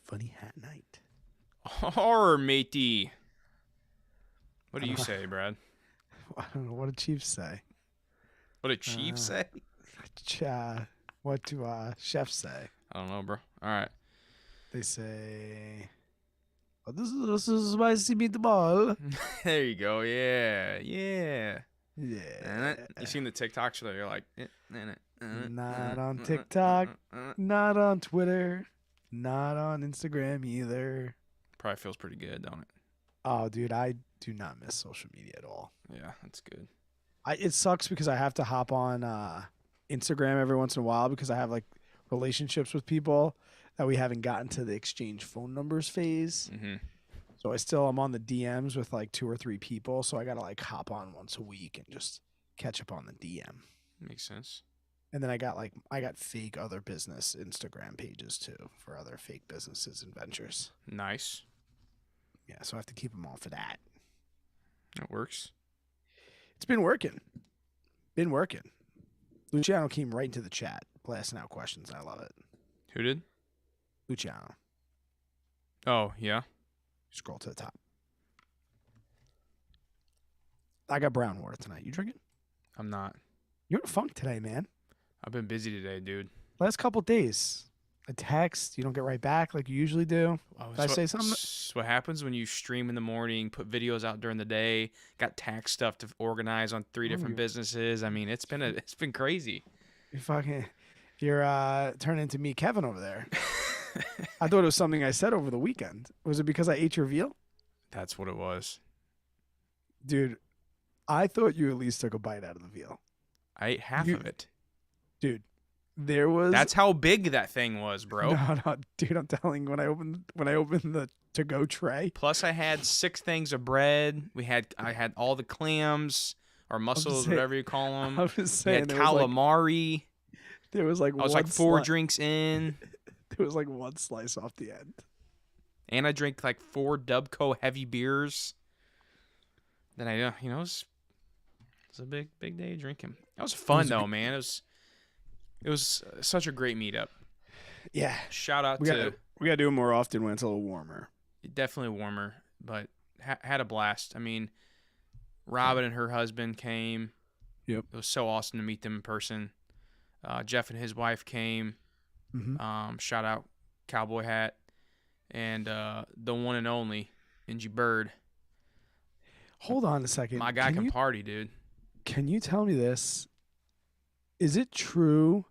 Funny hat night. Horror, matey. What do you say, Brad? I don't know. What do Chiefs say? What did Chief say? What do chefs say? I don't know, bro. All right. They say, oh, this is spicy meatball. There you go. Yeah. Yeah. You seen the TikToks where you're like, Not on TikTok, not on Twitter, not on Instagram either. Probably feels pretty good, don't it? Oh, dude, I do not miss social media at all. Yeah, that's good. It sucks because I have to hop on Instagram every once in a while because I have like relationships with people that we haven't gotten to the exchange phone numbers phase. Mm-hmm. So I'm on the DMs with like 2 or 3 people. So I got to like hop on once a week and just catch up on the DM. Makes sense. And then I got fake other business Instagram pages too for other fake businesses and ventures. Nice. Yeah. So I have to keep them all for that. That works. It's been working. Luciano came right into the chat, blasting out questions. I love it. Who did? Luciano. Oh, yeah. Scroll to the top. I got brown water tonight. You drinking? I'm not. You're in a funk today, man. I've been busy today, dude. Last couple days. A text, you don't get right back like you usually do. Did I say something? That's what happens when you stream in the morning, put videos out during the day, got tax stuff to organize on 3 different businesses. I mean, it's been crazy. You're turning into me, Kevin, over there. I thought it was something I said over the weekend. Was it because I ate your veal? That's what it was. Dude, I thought you at least took a bite out of the veal. I ate half of it. Dude, there was... That's how big that thing was, bro. No, dude, I'm telling you, when I opened the to-go tray... Plus, I had 6 things of bread. I had all the clams, or mussels, whatever you call them. I was saying... We had calamari. There was like... I was like 4 drinks in. There was like 1 slice off the end. And I drank like 4 Dubco heavy beers. Then it was a big day of drinking. That was fun though, man. It was such a great meetup. Yeah. Shout out we gotta do it more often when it's a little warmer. Definitely warmer, but had a blast. I mean, Robin and her husband came. Yep. It was so awesome to meet them in person. Jeff and his wife came. Mm-hmm. Shout out Cowboy Hat and the one and only Ingy Bird. Hold on a second. My guy can party, dude. Can you tell me this? Is it true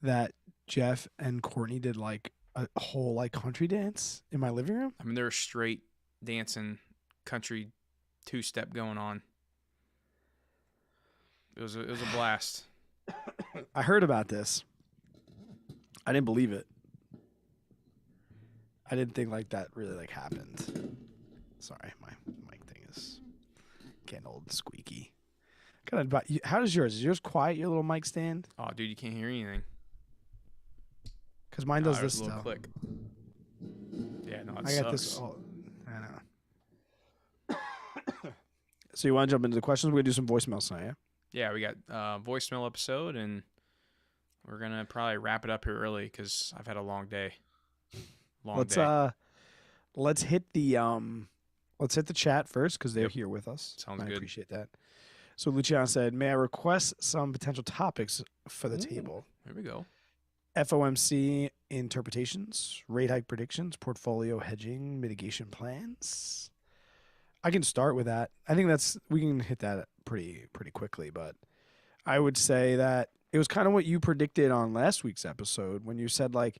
that Jeff and Courtney did like a whole like country dance in my living room? I mean, they were straight dancing country 2-step going on. It was a blast. I heard about this. I didn't believe it. I didn't think like that really like happened. Sorry, my mic thing is getting old and squeaky. How does yours? Is yours quiet? Your little mic stand? Oh, dude, you can't hear anything. Because mine does this a little stuff. click. Yeah, no, I got this. I know. So you want to jump into the questions? We're gonna do some voicemails tonight, yeah? Yeah, we got voicemail episode, and we're gonna probably wrap it up here early because I've had a long day. Let's hit the chat first because they're here with us. Sounds good. I appreciate that. So Luciano said, "May I request some potential topics for the table? Here we go. FOMC interpretations, rate hike predictions, portfolio hedging, mitigation plans." I can start with that. I think we can hit that pretty quickly, but I would say that it was kind of what you predicted on last week's episode when you said like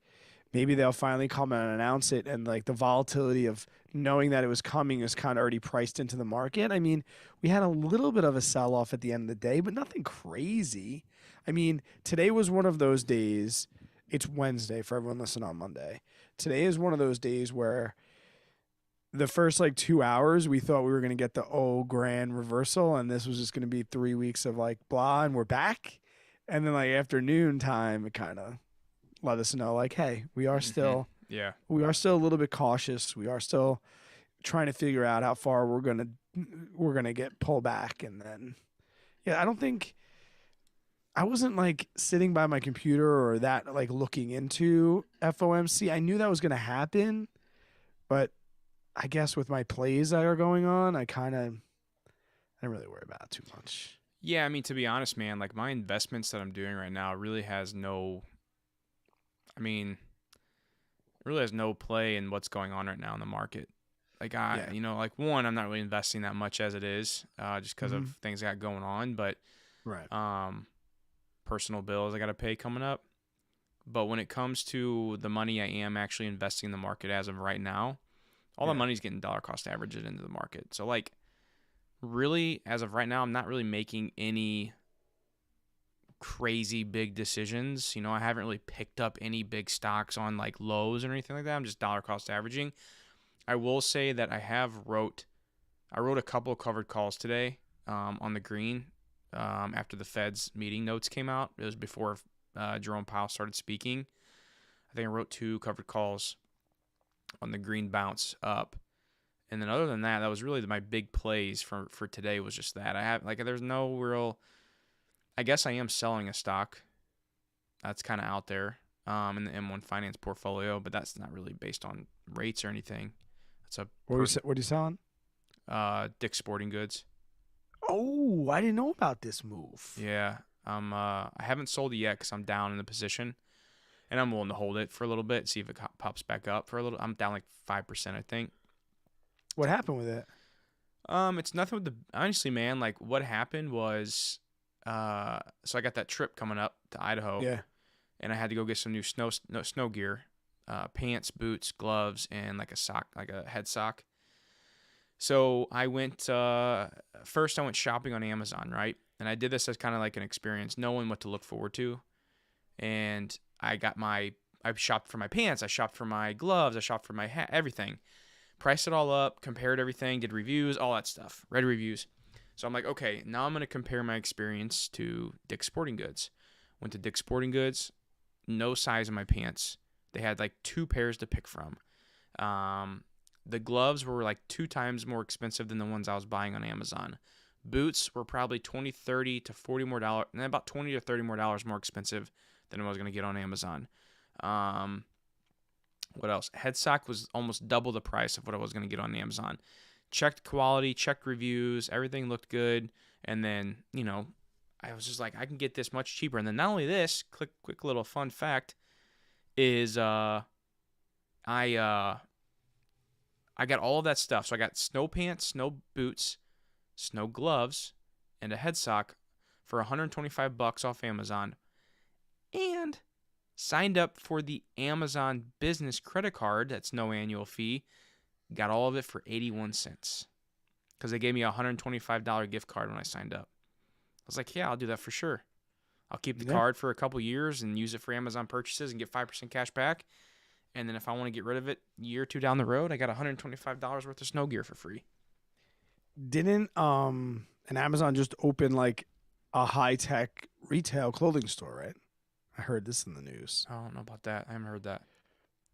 maybe they'll finally come and announce it, and like the volatility of knowing that it was coming is kind of already priced into the market. I mean, we had a little bit of a sell-off at the end of the day, but nothing crazy. I mean, today was one of those days. It's Wednesday for everyone listening on Monday. Today is one of those days where the first like 2 hours we thought we were going to get the grand reversal, and this was just going to be 3 weeks of like blah, and we're back. And then like afternoon time, it kind of let us know like, hey, we are still we are still a little bit cautious. We are still trying to figure out how far we're gonna get pulled back. And then I don't think I wasn't like sitting by my computer or that like looking into FOMC. I knew that was going to happen, but I guess with my plays that are going on, I don't really worry about it too much. Yeah, I mean, to be honest, man, like my investments that I'm doing right now really has no, I mean, it really has no play in what's going on right now in the market. Like Yeah. like one, I'm not really investing that much as it is, just because of Hmm. things I got going on. But Right. um, personal bills I got to pay coming up. But when it comes to the money I am actually investing in the market as of right now, all the Yeah. money's getting dollar cost averaged into the market. So like really, as of right now, I'm not really making any crazy big decisions. I haven't really picked up any big stocks on like lows or anything like that. I'm just dollar cost averaging. I will say that I wrote a couple of covered calls today on the green after the Fed's meeting notes came out. It was before Jerome Powell started speaking. I think I wrote 2 covered calls on the green bounce up. And then other than that, that was really my big plays for today was just that. I have like there's no real. I guess I am selling a stock that's kind of out there in the M1 Finance portfolio, but that's not really based on rates or anything. It's a What are you selling? Dick's Sporting Goods. Oh, I didn't know about this move. Yeah, I haven't sold it yet because I'm down in the position, and I'm willing to hold it for a little bit, see if it pops back up for a little. I'm down like 5%, I think. What happened with it? It's nothing with the honestly, man. Like what happened was, so I got that trip coming up to Idaho, Yeah. and I had to go get some new snow gear, pants, boots, gloves, and like a sock, like a head sock. So I went first. I went shopping on Amazon, right? And I did this as kind of like an experience, knowing what to look forward to. And I shopped for my pants, I shopped for my gloves, I shopped for my hat, everything. Priced it all up, compared everything, did reviews, all that stuff, read reviews. So I'm like, okay, now I'm gonna compare my experience to Dick's Sporting Goods. Went to Dick's Sporting Goods, no size in my pants. They had like 2 pairs to pick from. Um, the gloves were like 2 times more expensive than the ones I was buying on Amazon. Boots were probably 20, 30 to 40 more dollars, and about 20 to 30 more dollars more expensive than I was gonna get on Amazon. Um, what else? Headsock was almost double the price of what I was gonna get on Amazon. Checked quality, checked reviews, everything looked good, and then I was just like, I can get this much cheaper. And then not only this, quick little fun fact is I I got all of that stuff. So I got snow pants, snow boots, snow gloves, and a head sock for $125 off Amazon, and signed up for the Amazon business credit card. That's no annual fee. Got all of it for 81 cents because they gave me a $125 gift card when I signed up. I was like, yeah, I'll do that for sure. I'll keep the Yeah. card for a couple years and use it for Amazon purchases and get 5% cash back. And then if I want to get rid of it a year or two down the road, I got $125 worth of snow gear for free. Didn't an Amazon just open like a high tech retail clothing store, right? I heard this in the news. I don't know about that. I haven't heard that.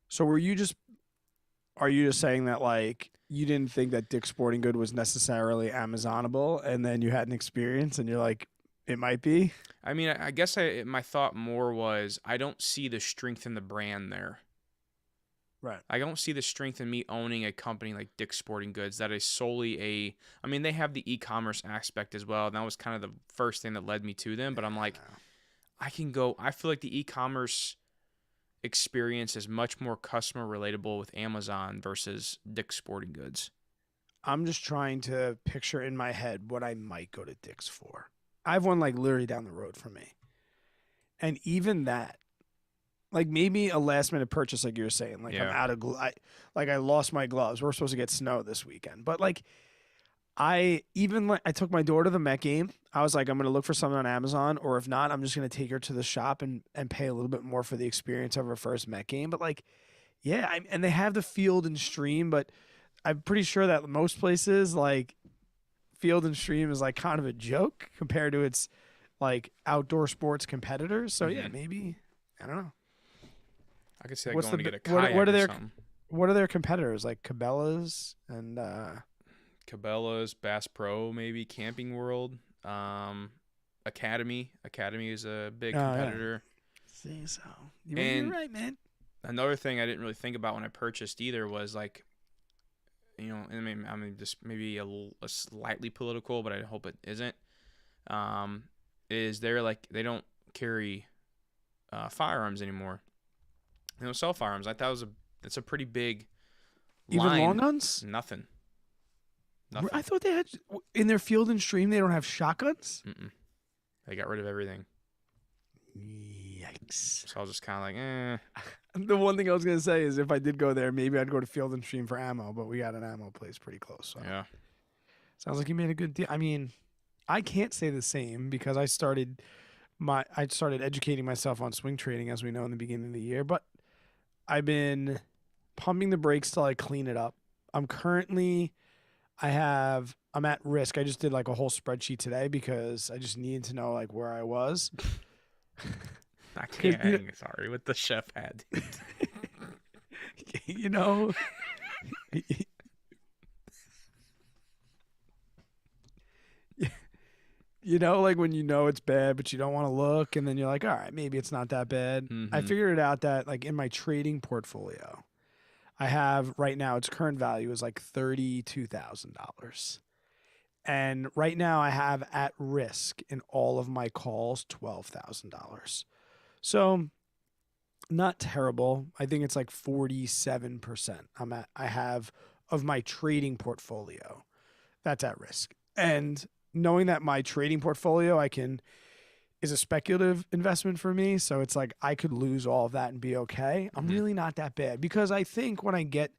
So are you just saying that like you didn't think that Dick's Sporting Good was necessarily Amazonable, and then you had an experience and you're like, it might be? I mean, I guess my thought more was I don't see the strength in the brand there. Right. I don't see the strength in me owning a company like Dick's Sporting Goods that is solely I mean, they have the e-commerce aspect as well, and that was kind of the first thing that led me to them. But I'm like, I feel like the e-commerce experience is much more customer relatable with Amazon versus Dick's Sporting Goods. I'm just trying to picture in my head what I might go to Dick's for. I have one like literally down the road from me. And even that, like maybe a last minute purchase, like you were saying, like I'm Yeah. out of, like I lost my gloves. We're supposed to get snow this weekend. But like I took my daughter to the Met game. I was like, I'm gonna look for something on Amazon, or if not, I'm just gonna take her to the shop and pay a little bit more for the experience of her first Met game. But like, yeah, and they have the field and stream, but I'm pretty sure that most places like field and stream is like kind of a joke compared to its like outdoor sports competitors. So yeah, hmm maybe I don't know. I could see that What's going the to get a what kayak are or their something. what are their competitors like Cabela's and Cabela's, Bass Pro, maybe Camping World. Academy. Academy is a big Oh yeah. competitor. See, so you're And right, man. another thing I didn't really think about when I purchased either was like, I mean, just maybe a slightly political, but I hope it isn't. Um, is they're like they don't carry firearms anymore. They don't sell firearms. I thought it's a pretty big Even long line. guns. Nothing. I Nothing. thought they had in their Field and Stream. They don't have shotguns. Mm-mm. They got rid of everything. Yikes! So I was just kind of like, eh. The one thing I was gonna say is if I did go there, maybe I'd go to Field and Stream for ammo. But we got an ammo place pretty close. So Yeah. sounds like you made a good deal. I mean, I can't say the same because I started educating myself on swing trading as we know in the beginning of the year, but I've been pumping the brakes till I clean it up. I'm currently I'm at risk. I just did like a whole spreadsheet today because I just needed to know like where I was. I 'Cause, can't hang. Sorry, with the chef hat. you know, you know, like when you know it's bad, but you don't want to look, and then you're like, all right, maybe it's not that bad. I Mm-hmm. figured it out that like in my trading portfolio, I have right now its current value is like $32,000. And right now I have at risk in all of my calls $12,000. So not terrible. I think it's like 47% I have of my trading portfolio that's at risk. And knowing that my trading portfolio is a speculative investment for me, so it's like I could lose all of that and be okay. I'm Mm-hmm. really not that bad because I think when I get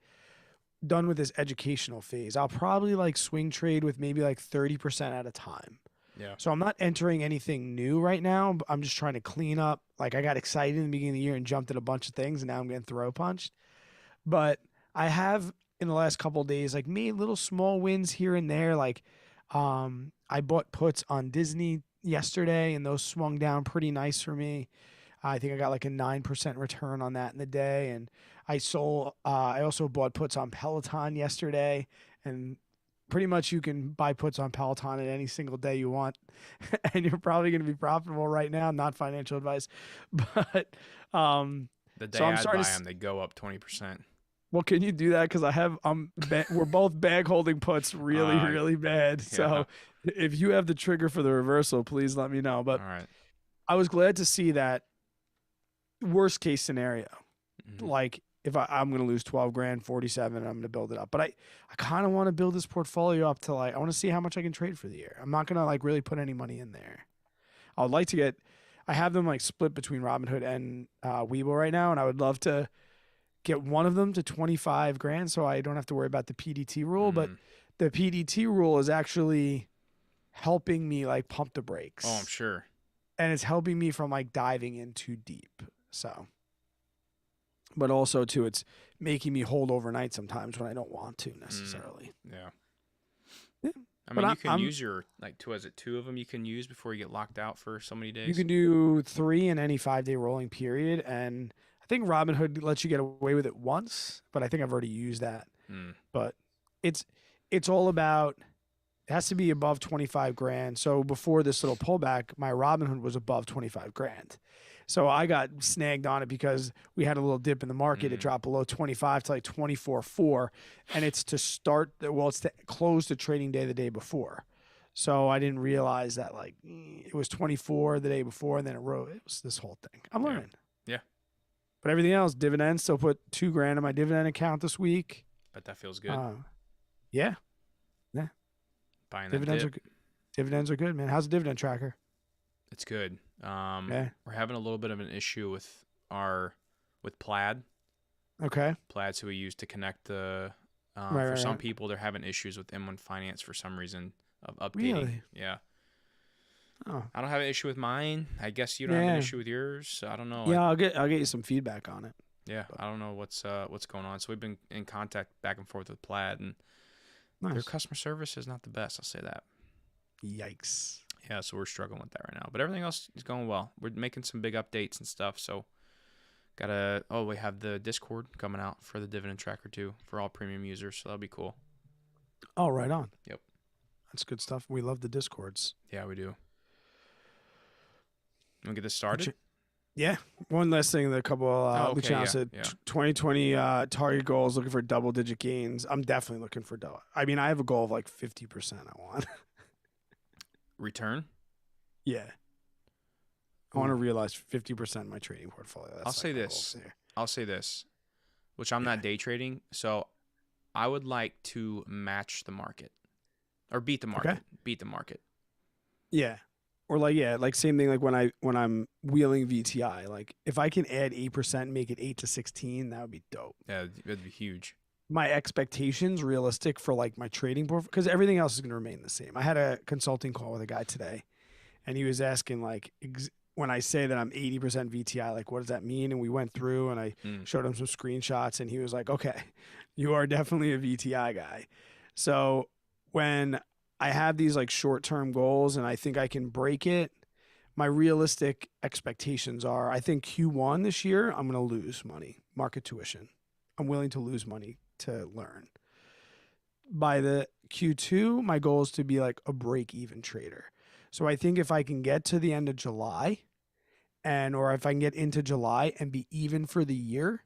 done with this educational phase, I'll probably like swing trade with maybe like 30% at a time. Yeah. So I'm not entering anything new right now. But I'm just trying to clean up. Like I got excited in the beginning of the year and jumped at a bunch of things, and now I'm getting throw punched. But I have in the last couple of days like made little small wins here and there. Like I bought puts on Disney yesterday, and those swung down pretty nice for me. I think I got like a 9% return on that in the day. And I also bought puts on Peloton yesterday. And pretty much you can buy puts on Peloton at any single day you want. And you're probably going to be profitable right now. Not financial advice. But The so day I'm I'd starting buy to. them, they go up 20%. Well, can you do that? Because we're both bag holding puts really, Uh, really bad. yeah. So if you have the trigger for the reversal, please let me know. But All right. I was glad to see that worst case scenario. Mm-hmm. Like if I'm going to lose 12 grand, 47, and I'm going to build it up. But I kind of want to build this portfolio up to like, I want to see how much I can trade for the year. I'm not going to like really put any money in there. I would like to I have them like split between Robinhood and Webull right now. And I would love to get one of them to 25 grand so I don't have to worry about the PDT rule. But Mm. the PDT rule is actually helping me like pump the brakes. Oh, I'm sure. And it's helping me from like diving in too deep. So, but also too, it's making me hold overnight sometimes when I don't want to necessarily. Yeah. Yeah. I But mean, you can use your like two of them you can use before you get locked out for so many days. You can do 3 in any 5-day rolling period, and I think Robinhood lets you get away with it once, but I think I've already used that. Mm. But it's all about it has to be above 25 grand. So before this little pullback, my Robinhood was above 25 grand. So I got snagged on it because we had a little dip in the market. It dropped below 25 to like 24.4. And it's it's to close the trading day the day before. So I didn't realize that like it was 24 the day before and then it rose. It was this whole thing. I'm learning. Yeah. But everything else, dividends, still put 2 grand in my dividend account this week. But that feels good. Yeah. Buying that Dividends dip. dividends are good, man. How's the dividend tracker? It's good. Yeah. We're having a little bit of an issue with Plaid. Okay. Plaid's who we use to connect the. Right. Some people, they're having issues with M1 Finance for some reason of updating. Really? Yeah. Oh. I don't have an issue with mine. I guess you don't have an issue with yours. So I don't know. Yeah, I'll get you some feedback on it. Yeah, I don't know what's going on. So we've been in contact back and forth with Plaid, and their Nice. customer service is not the best. I'll say that. Yikes. Yeah, so we're struggling with that right now. But everything else is going well. We're making some big updates and stuff. So we have the Discord coming out for the dividend tracker too for all premium users. So that'll be cool. Oh, right on. Yep. That's good stuff. We love the Discords. Yeah, we do. Want to get this started? Yeah. One last thing. A couple. Luciano said 2020 target goals. Looking for double-digit gains. I'm definitely looking for double. I mean, I have a goal of like 50%. I want return. Yeah. I want to realize 50% of my trading portfolio. That's I'll say this, which I'm not day trading, so I would like to match the market or beat the market. Okay. Beat the market. Yeah. Or like same thing like when I'm wheeling VTI. Like if I can add 8% and make it 8 to 16, that would be dope. Yeah, that'd be huge. My expectations realistic for like my trading portfolio, because everything else is going to remain the same. I had a consulting call with a guy today, and he was asking like when I say that I'm 80% VTI, like what does that mean? And we went through and I showed him some screenshots, and he was like, okay, you are definitely a VTI guy. So when I have these like short-term goals and I think I can break it, my realistic expectations are I think Q1 this year, I'm going to lose money, market tuition. I'm willing to lose money to learn. By the Q2, my goal is to be like a break-even trader. So I think if I can get to the end of July or if I can get into July and be even for the year,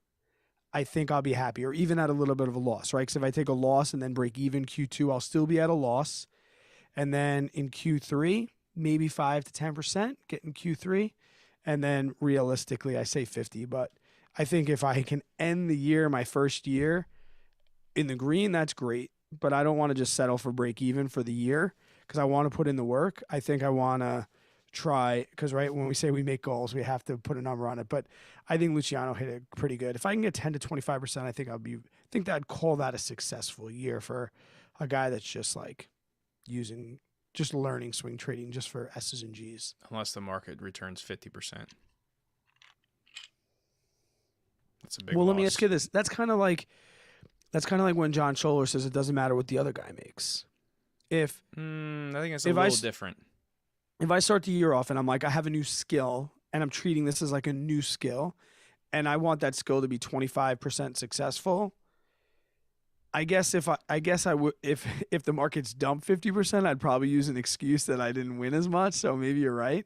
I think I'll be happy, or even at a little bit of a loss, right? Because if I take a loss and then break even Q2, I'll still be at a loss. And then in Q3, maybe 5 to 10% get in Q3. And then realistically, I say 50. But I think if I can end the year, my first year, in the green, that's great. But I don't want to just settle for break even for the year because I want to put in the work. I think I want to try, because right when we say we make goals, we have to put a number on it. But I think Luciano hit it pretty good. If I can get 10 to 25%, I think I'd call that a successful year for a guy that's just like just learning swing trading just for S's and G's. Unless the market returns 50%. That's a big Well, loss. let me ask you this. That's kind of like when John Scholler says it doesn't matter what the other guy makes. I think it's a little different. If I start the year off and I'm like, I have a new skill and I'm treating this as like a new skill and I want that skill to be 25% successful, I guess if the market's dumped 50%, I'd probably use an excuse that I didn't win as much. So maybe you're right.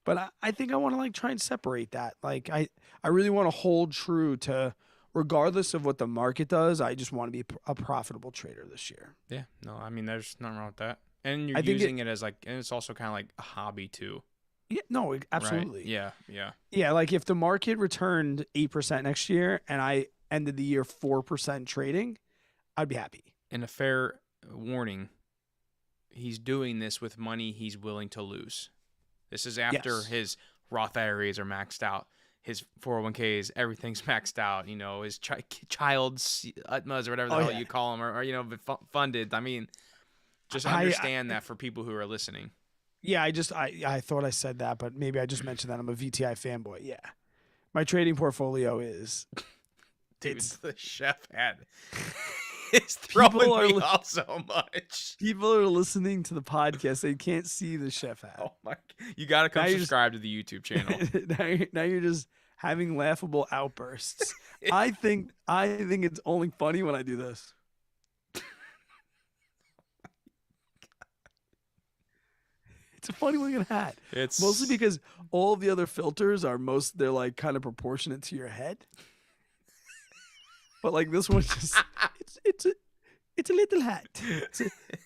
But I think I want to like try and separate that. Like I really want to hold true to, regardless of what the market does, I just want to be a profitable trader this year. Yeah, no, I mean, there's nothing wrong with that. And you're using it as like, and it's also kind of like a hobby too. Yeah, no, absolutely. Right? Yeah. Yeah, like if the market returned 8% next year and I ended the year 4% trading, I'd be happy. And a fair warning, he's doing this with money he's willing to lose. This is after his Roth IRAs are maxed out. His 401ks, everything's maxed out. You know, his child's UTMAs or whatever the hell you call them, or funded. I mean, just understand that for people who are listening. Yeah, I thought I said that, but maybe I just mentioned that I'm a VTI fanboy. Yeah, my trading portfolio is. Dude, the chef hat. It's throwing me off so much. People are listening to the podcast; they can't see the chef hat. Oh my! You gotta come subscribe to the YouTube channel. Now you're just having laughable outbursts. I think it's only funny when I do this. It's a funny looking hat. It's mostly because all the other filters they're like kind of proportionate to your head. But like this one, just it's a little hat.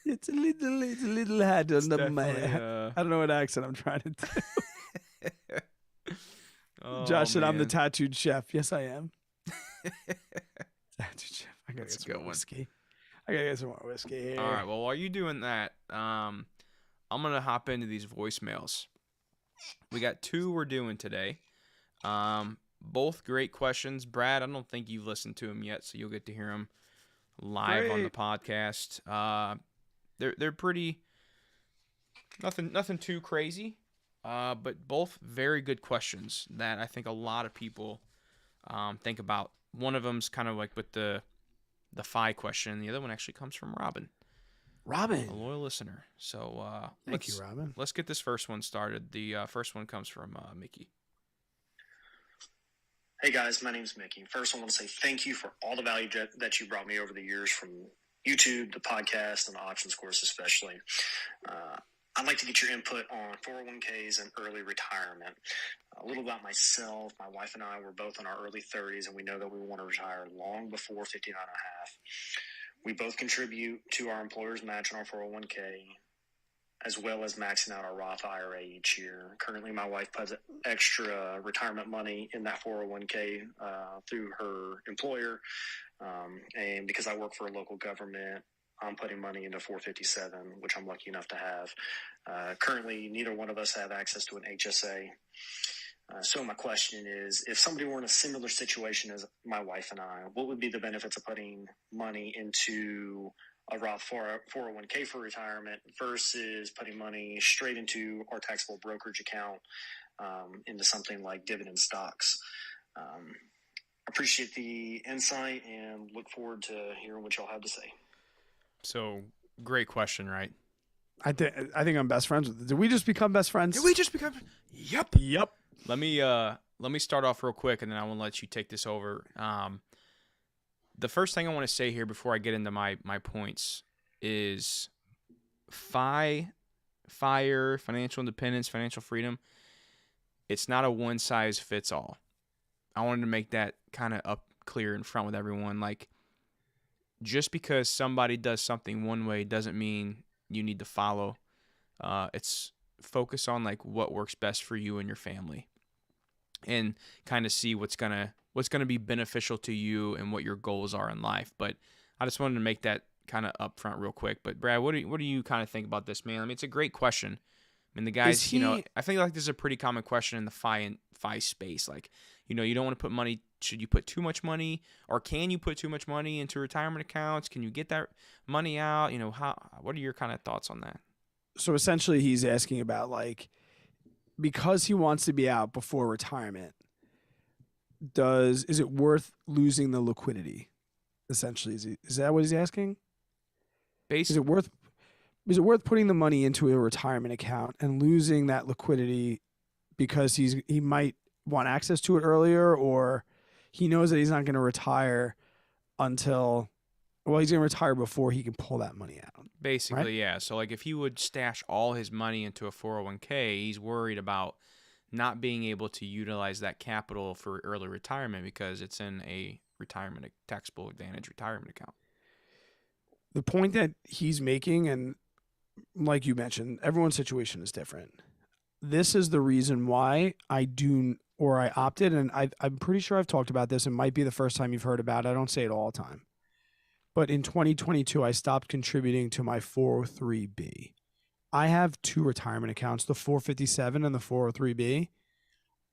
It's a little hat under my head. I don't know what accent I'm trying to do. Josh said I'm the tattooed chef. Yes, I am. Tattooed chef. I gotta get some more whiskey. Here. All right. Well, while you're doing that, I'm gonna hop into these voicemails. We got 2 we're doing today. Both great questions. Brad, I don't think you've listened to them yet, so you'll get to hear them live on the podcast. They're pretty nothing too crazy, but both very good questions that I think a lot of people think about. One of them's kind of like with the FI question, and the other one actually comes from Robin, a loyal listener. So thank you, Robin. Let's get this first one started. The first one comes from Mickey. Hey guys, my name's Mickey. First, I want to say thank you for all the value that you brought me over the years, from YouTube, the podcast, and the options course especially. I'd like to get your input on 401ks and early retirement. A little about myself. My wife and I were both in our early 30s, and we know that we want to retire long before 59 and a half. We both contribute to our employer's match on our 401k, as well as maxing out our Roth IRA each year. Currently, my wife puts extra retirement money in that 401k through her employer. And because I work for a local government, I'm putting money into 457, which I'm lucky enough to have. Currently, neither one of us have access to an HSA. So my question is, if somebody were in a similar situation as my wife and I, what would be the benefits of putting money into a Roth 401k for retirement versus putting money straight into our taxable brokerage account into something like dividend stocks? Appreciate the insight and look forward to hearing what y'all have to say. So, great question, right? I think I'm best friends with. Did we just become best friends? Did we just become? Yep. Yep. Let me start off real quick, and then I want to let you take this over. The first thing I want to say here before I get into my points is FIRE, financial independence, financial freedom. It's not a one size fits all. I wanted to make that kind of up clear in front with everyone. Like, just because somebody does something one way doesn't mean you need to follow. It's focus on like what works best for you and your family, and kind of see what's gonna be beneficial to you and what your goals are in life. But I just wanted to make that kind of upfront real quick. But Brad, what do you kind of think about this, man? I mean, it's a great question. I mean, the guys, I think like this is a pretty common question in the FI space. Like, you don't want to put money. Should you put too much money, or can you put too much money into retirement accounts? Can you get that money out? What are your kind of thoughts on that? So essentially, he's asking about like, because he wants to be out before retirement, is it worth losing the liquidity? Essentially, is that what he's asking? Is it worth putting the money into a retirement account and losing that liquidity because he might want access to it earlier, or he knows that he's not going to retire until, well, he's going to retire before he can pull that money out. Basically, right? Yeah. So like if he would stash all his money into a 401k, he's worried about not being able to utilize that capital for early retirement because it's in a taxable advantage retirement account. The point that he's making, and like you mentioned, everyone's situation is different. This is the reason why I opted, and I'm pretty sure I've talked about this. It might be the first time you've heard about it. I don't say it all the time. But in 2022, I stopped contributing to my 403B. I have two retirement accounts, the 457 and the 403B.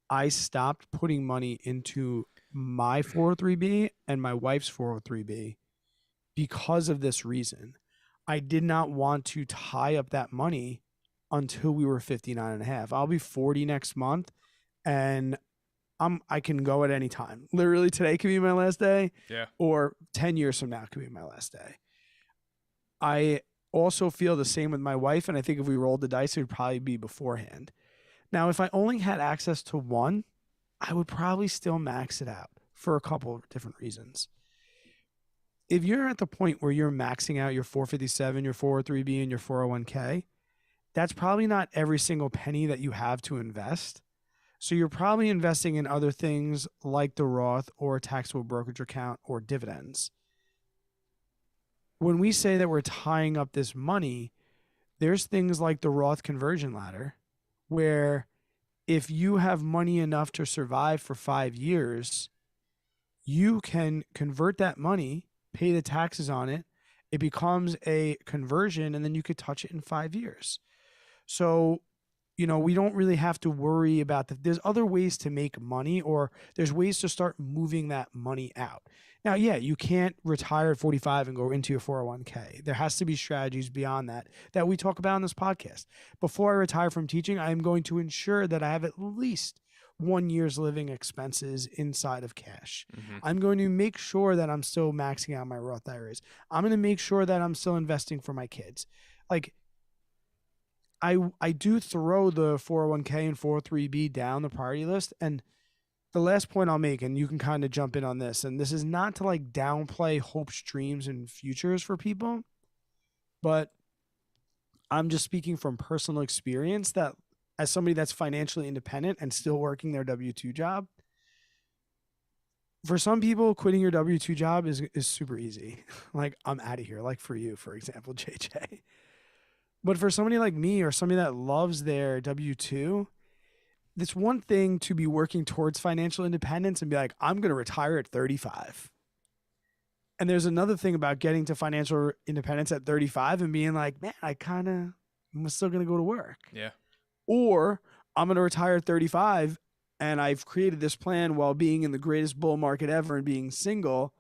I stopped putting money into my 403B and my wife's 403B because of this reason. I did not want to tie up that money until we were 59 and a half. I'll be 40 next month, and I can go at any time. Literally today could be my last day. Yeah. Or 10 years from now could be my last day. I also feel the same with my wife, and I think if we rolled the dice, it would probably be beforehand. Now, if I only had access to one, I would probably still max it out for a couple of different reasons. If you're at the point where you're maxing out your 457, your 403B, and your 401k, that's probably not every single penny that you have to invest. So you're probably investing in other things like the Roth or a taxable brokerage account or dividends. When we say that we're tying up this money, there's things like the Roth conversion ladder, where if you have money enough to survive for 5 years, you can convert that money, pay the taxes on it. It becomes a conversion, and then you could touch it in 5 years. So, we don't really have to worry about there's other ways to make money, or there's ways to start moving that money out. Now, yeah, you can't retire at 45 and go into your 401k. There has to be strategies beyond that we talk about on this podcast. Before I retire from teaching, I'm going to ensure that I have at least 1 year's living expenses inside of cash. Mm-hmm. I'm going to make sure that I'm still maxing out my Roth IRAs. I'm going to make sure that I'm still investing for my kids. Like, I do throw the 401k and 403b down the priority list. And the last point I'll make, and you can kind of jump in on this, and this is not to like downplay hopes, dreams, and futures for people, but I'm just speaking from personal experience that as somebody that's financially independent and still working their W-2 job, for some people, quitting your W-2 job is super easy. Like, I'm out of here. Like for you, for example, JJ. But for somebody like me or somebody that loves their W-2, it's one thing to be working towards financial independence and be like, I'm going to retire at 35. And there's another thing about getting to financial independence at 35 and being like, man, I'm still going to go to work. Yeah. Or I'm going to retire at 35 and I've created this plan while being in the greatest bull market ever and being single.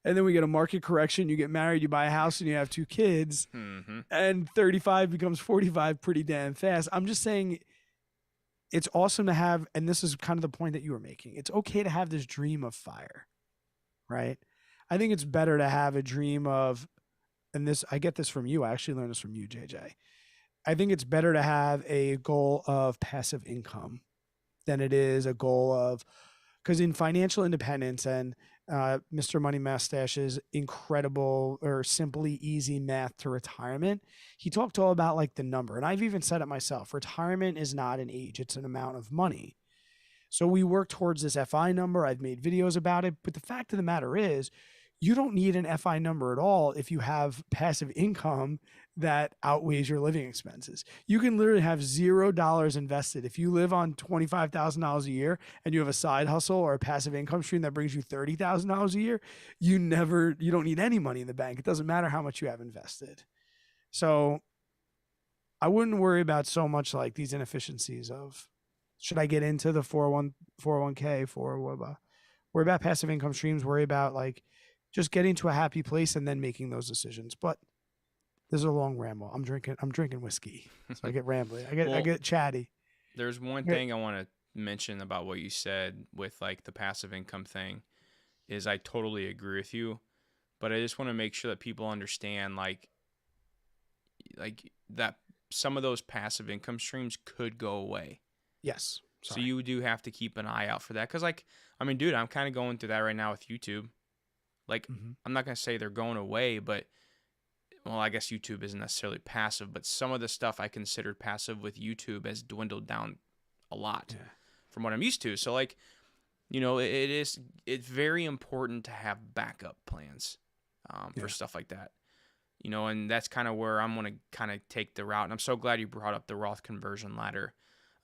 And then we get a market correction, you get married, you buy a house, and you have 2 kids. Mm-hmm. And 35 becomes 45 pretty damn fast. I'm just saying it's awesome to have, and this is kind of the point that you were making. It's okay to have this dream of fire, right? I think it's better to have a dream of, and this, I get this from you. I actually learned this from you, JJ. I think it's better to have a goal of passive income than it is a goal of, because in financial independence and Mr. Money Mustache's incredible or simply easy math to retirement, he talked all about like the number. And I've even said it myself. Retirement is not an age, it's an amount of money. So we work towards this FI number. I've made videos about it. But the fact of the matter is, you don't need an FI number at all if you have passive income that outweighs your living expenses. You can literally have $0 invested. If you live on $25,000 a year and you have a side hustle or a passive income stream that brings you $30,000 a year, you don't need any money in the bank. It doesn't matter how much you have invested. So I wouldn't worry about so much like these inefficiencies of, should I get into the 401k worry about passive income streams, worry about like just getting to a happy place and then making those decisions. But this is a long ramble. I'm drinking whiskey, so I get rambly. I get chatty. There's one thing I want to mention about what you said with like the passive income thing is I totally agree with you, but I just want to make sure that people understand like that some of those passive income streams could go away. Yes. Sorry. So you do have to keep an eye out for that. Cause like, I mean, dude, I'm kind of going through that right now with YouTube. Like, I'm not going to say they're going away, but well, I guess YouTube isn't necessarily passive, but some of the stuff I considered passive with YouTube has dwindled down a lot from what I'm used to. So like, you know, it's very important to have backup plans for stuff like that. You know, and that's kind of where I'm going to kind of take the route. And I'm so glad you brought up the Roth conversion ladder.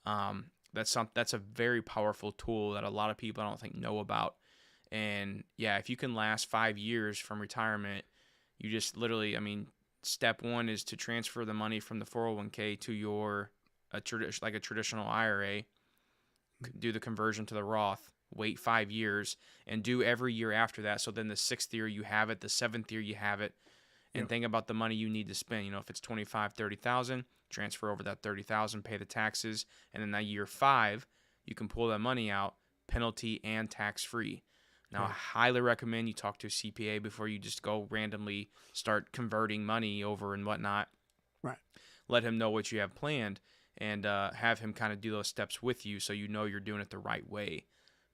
That's a very powerful tool that a lot of people I don't think know about. And yeah, if you can last 5 years from retirement, you just literally, I mean, step one is to transfer the money from the 401k to a traditional IRA, do the conversion to the Roth, wait 5 years, and do every year after that. So then the 6th year you have it, the 7th year you have it, and think about the money you need to spend. You know, if it's 25, 30,000, transfer over that 30,000, pay the taxes, and then that year 5, you can pull that money out, penalty and tax free. Now, I highly recommend you talk to a CPA before you just go randomly start converting money over and whatnot. Right. Let him know what you have planned and have him kind of do those steps with you so you know you're doing it the right way.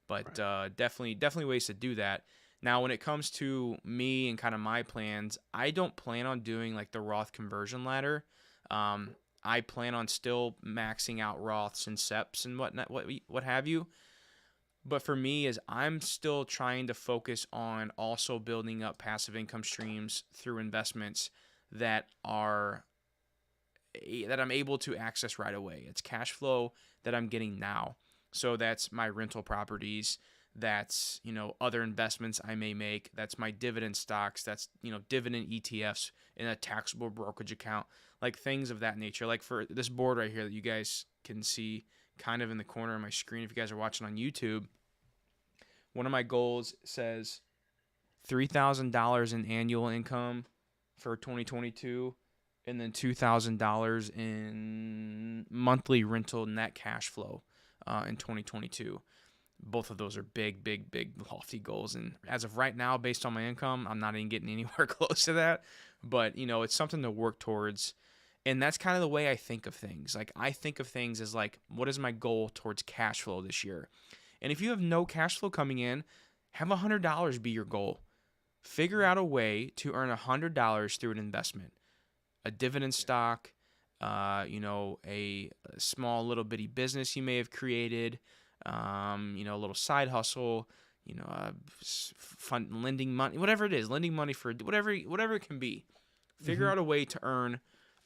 But definitely ways to do that. Now, when it comes to me and kind of my plans, I don't plan on doing like the Roth conversion ladder. I plan on still maxing out Roths and SEPs and whatnot, what have you. But for me, is I'm still trying to focus on also building up passive income streams through investments that I'm able to access right away. It's cash flow that I'm getting now. So that's my rental properties. That's, you know, other investments I may make. That's my dividend stocks. That's, you know, dividend ETFs in a taxable brokerage account, like things of that nature. Like for this board right here that you guys can see kind of in the corner of my screen if you guys are watching on YouTube. One of my goals says $3,000 in annual income for 2022 and then $2,000 in monthly rental net cash flow in 2022. Both of those are big, lofty goals. And as of right now, based on my income, I'm not even getting anywhere close to that. But, you know, it's something to work towards. And that's kind of the way I think of things. Like, I think of things as like, what is my goal towards cash flow this year? And if you have no cash flow coming in, have $100 be your goal. Figure out a way to earn $100 through an investment, a dividend stock, a small little bitty business you may have created, a little side hustle, fund lending money, whatever it is, lending money for whatever it can be. Figure out a way to earn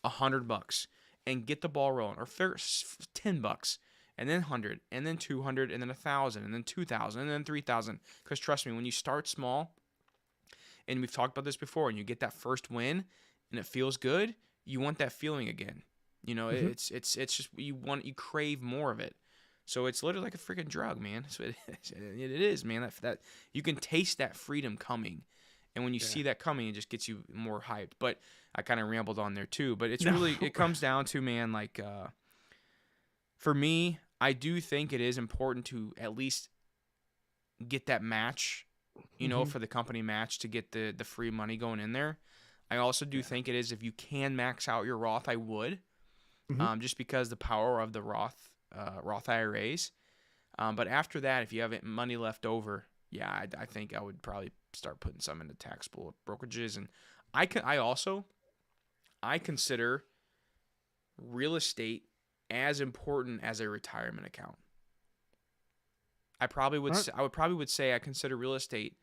$100 and get the ball rolling, or figure $10, and then 100, and then 200, and then 1,000, and then 2,000, and then 3,000. Because trust me, when you start small, and we've talked about this before, and you get that first win, and it feels good, you want that feeling again. It's just you crave more of it. So it's literally like a freaking drug, man. So it is, man. That you can taste that freedom coming, and when you see that coming, it just gets you more hyped. But I kind of rambled on there too. But it's really, it comes down to, man, like for me, I do think it is important to at least get that match, for the company match, to get the free money going in there. I also do think it is, if you can max out your Roth, I would, just because the power of the Roth IRAs. But after that, if you have money left over, I think I would probably start putting some into taxable brokerages. And I consider real estate as important as a retirement account. I would probably say I consider real estate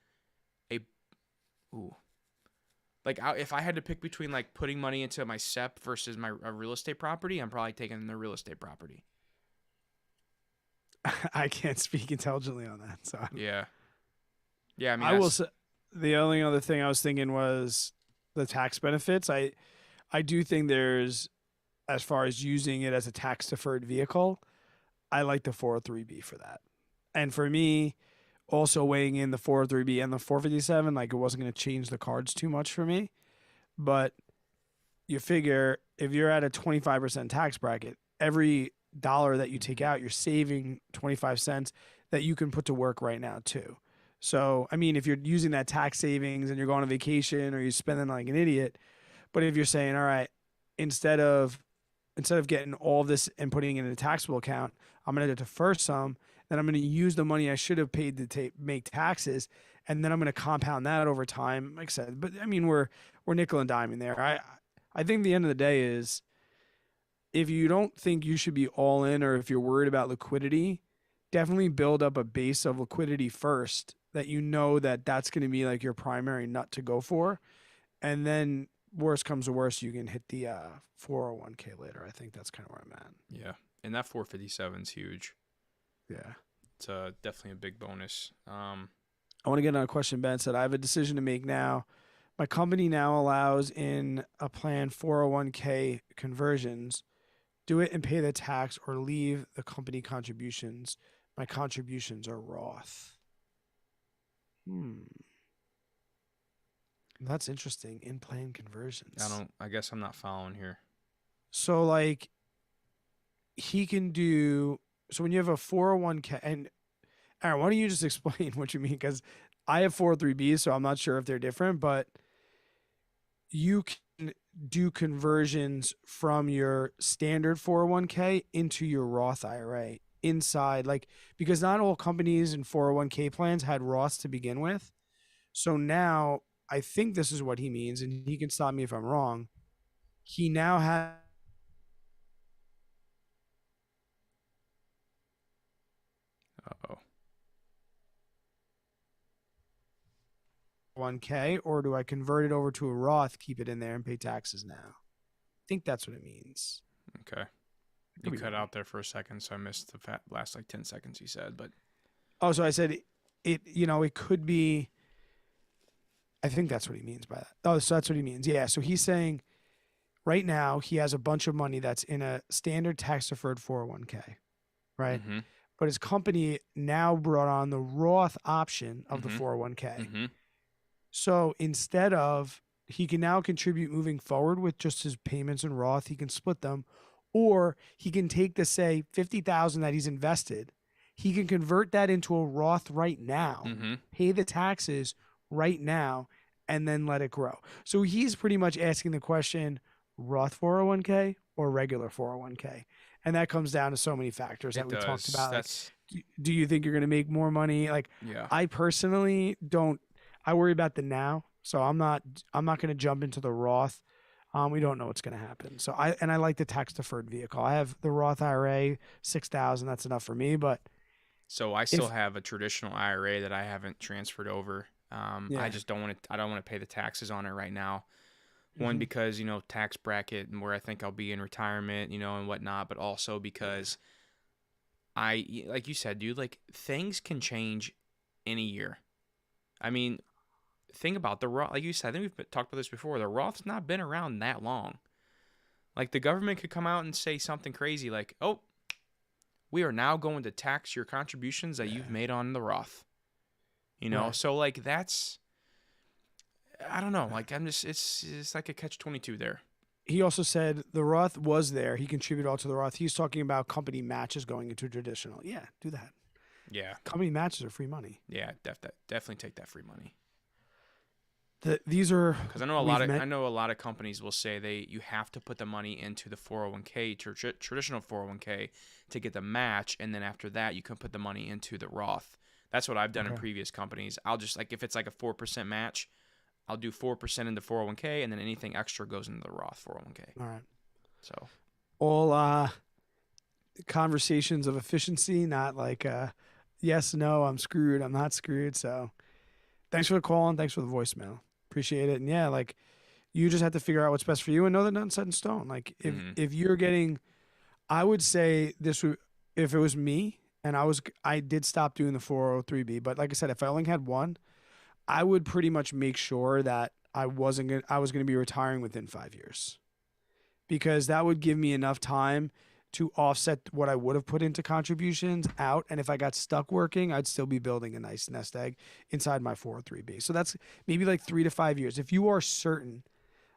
if I had to pick between like putting money into my SEP versus a real estate property, I'm probably taking the real estate property. I can't speak intelligently on that. So yeah. I mean, I will say the only other thing I was thinking was the tax benefits. I do think there's, as far as using it as a tax deferred vehicle, I like the 403B for that. And for me, also weighing in the 403B and the 457, like, it wasn't going to change the cards too much for me. But you figure if you're at a 25% tax bracket, every dollar that you take out, you're saving 25 cents that you can put to work right now too. So, I mean, if you're using that tax savings and you're going on vacation or you're spending like an idiot, but if you're saying, all right, instead of getting all of this and putting it in a taxable account, I'm going to defer some, then I'm going to use the money I should have paid to make taxes, and then I'm going to compound that over time. Like I said, but I mean, we're nickel and diming there. I think the end of the day is, if you don't think you should be all in, or if you're worried about liquidity, definitely build up a base of liquidity first, that that's going to be like your primary nut to go for. And then worst comes to worst, you can hit the 401k later. I think that's kind of where I'm at. Yeah. And that 457 is huge. Yeah. It's definitely a big bonus. I want to get on a question Ben said. I have a decision to make now. My company now allows in a plan 401k conversions. Do it and pay the tax, or leave the company contributions. My contributions are Roth. That's interesting. In plan conversions. I guess I'm not following here. So like, he can do, so when you have a 401k, and Aaron, why don't you just explain what you mean? Because I have 403Bs, so I'm not sure if they're different, but you can do conversions from your standard 401k into your Roth IRA inside, like, because not all companies and 401k plans had Roths to begin with. So now I think this is what he means, and he can stop me if I'm wrong. He now has Uh-oh. 1K, or do I convert it over to a Roth, keep it in there, and pay taxes now? I think that's what it means. Okay. You cut out there for a second, so I missed the last like 10 seconds you said. But so I said it could be. I think that's what he means by that. Oh, so that's what he means. Yeah. So he's saying right now he has a bunch of money that's in a standard tax deferred 401k, right? Mm-hmm. But his company now brought on the Roth option of the 401k. Mm-hmm. So instead of, he can now contribute moving forward with just his payments in Roth, he can split them, or he can take the, say, $50,000 that he's invested, he can convert that into a Roth right now, pay the taxes right now, and then let it grow. So he's pretty much asking the question, Roth 401k or regular 401k? And that comes down to so many factors that we talked about. Like, do you think you're going to make more money? Like, I personally don't. I worry about the now, so I'm not going to jump into the Roth. We don't know what's going to happen. So I like the tax deferred vehicle. I have the Roth IRA, 6,000. That's enough for me. But So I still if have a traditional IRA that I haven't transferred over. I yeah, just don't want to. I don't want to pay the taxes on it right now. One, hmm because tax bracket and where I think I'll be in retirement, and whatnot. But also because like you said, dude, like things can change in a year. I mean, think about the Roth. Like you said, I think we've talked about this before. The Roth's not been around that long. Like the government could come out and say something crazy like, "Oh, we are now going to tax your contributions that you've yeah, made on the Roth." right. So like that's I don't know. Like I'm just it's like a catch-22 there. He also said the Roth was there. He contributed all to the Roth. He's talking about company matches going into traditional. Yeah, do that. Yeah, Company matches are free money. yeah, definitely take that free money. These are Because I know we've I met. know a lot of companies will say you have to put the money into the 401k, traditional 401k, to get the match, and then after that you can put the money into the Roth. That's what I've done in Okay. previous companies. I'll just like if it's like a 4% match, I'll do 4% into 401k, and then anything extra goes into the Roth 401k. All right. So All conversations of efficiency, not like yes, no, I'm screwed, I'm not screwed. So thanks for the call and thanks for the voicemail. Appreciate it. And yeah, like you just have to figure out what's best for you and know that nothing's set in stone. Like mhm. if you're getting, I would say this would if it was me and I did stop doing the 403b, but like I said, if I only had one, I would pretty much make sure that I was gonna be retiring within 5 years because that would give me enough time to offset what I would have put into contributions out. And if I got stuck working, I'd still be building a nice nest egg inside my 403b. So that's maybe like 3 to 5 years. If you are certain,